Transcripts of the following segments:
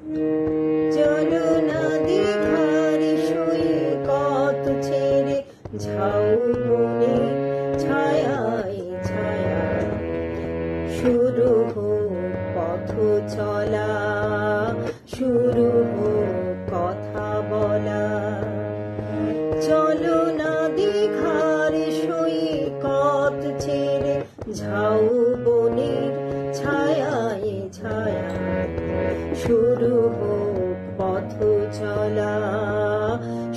চলো না দীঘার সৈকত ছেড়ে ঝাউবনে ছায়ায় ছায়ায় শুরু হোক পথ চলা, শুরু হোক কথা বলা। চলো না দীঘার সৈকত ছেড়ে ঝাউবনের ছায়ায় ছায়ায় শুরু হোক পথ চলা,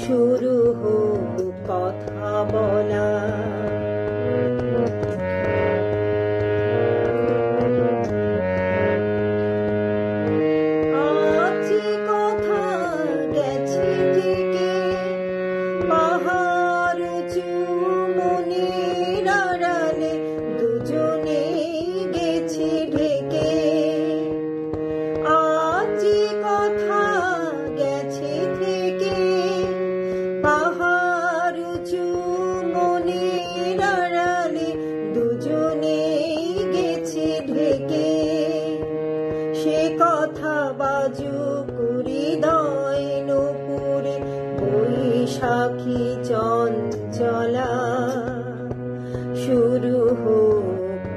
শুরু হোক কথা বলা। আজ কথা গেছে থেকে পাহাড় চুমনির আড়ালে দুজনে গেছে ঢেকে। আজ কথা গেছে থেকে পাহাড় চুমনির আড়ালে দুজনে গেছে ঢেকে। সে কথা বাজুক হৃদয় নূপুরে বৈশাখী চঞ্চলা, শুরু হোক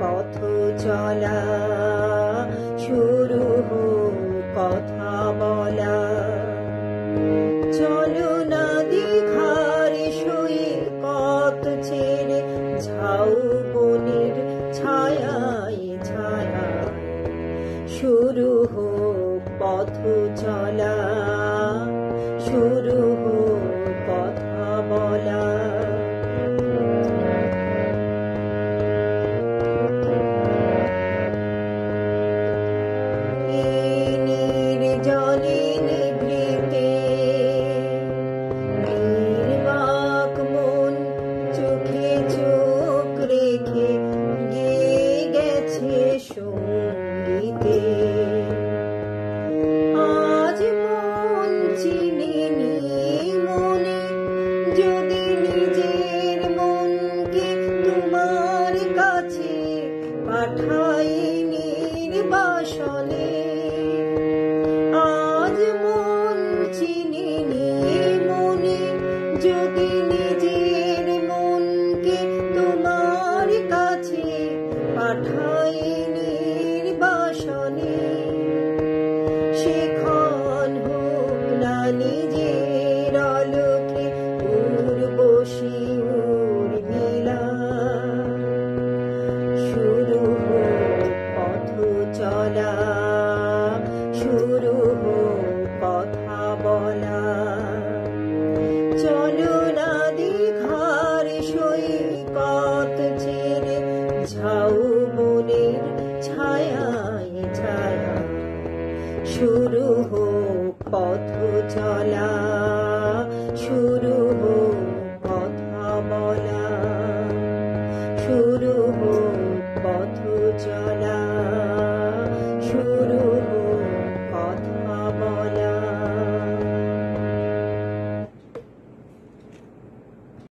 পথ চলা, শুরু হোক কথা বলা। চলো না দীঘার সৈকত ছেড়ে ঝাউবনের ছায়ায় ছায়ায় শুরু হোক পথ চলা, শুরু হোক কথা বলা। জলে নিভৃতে নির্বাক মন চোখে চোখ রেখে গেয়ে গেছে সঙ্গীতে। আজ মন চিনিনি মনে যদি নিজের মনকে তোমার কাছে পাঠাই নির্বাসনে। আজ মন চিনিনি মনে যদি নিজের মনকে তোমার কাছে পাঠাই নির্বাসনে। সেক্ষণ হোক না নিজের আলোকে উর্বশী উর্মিলা, শুরু হোক পথ চলা, শুরু হোক কথা বলা। চলো না দীঘার সৈকত ছেড়ে ঝাউবনের ছায়ায় ছায়ায় শুরু হোক পথ চলা।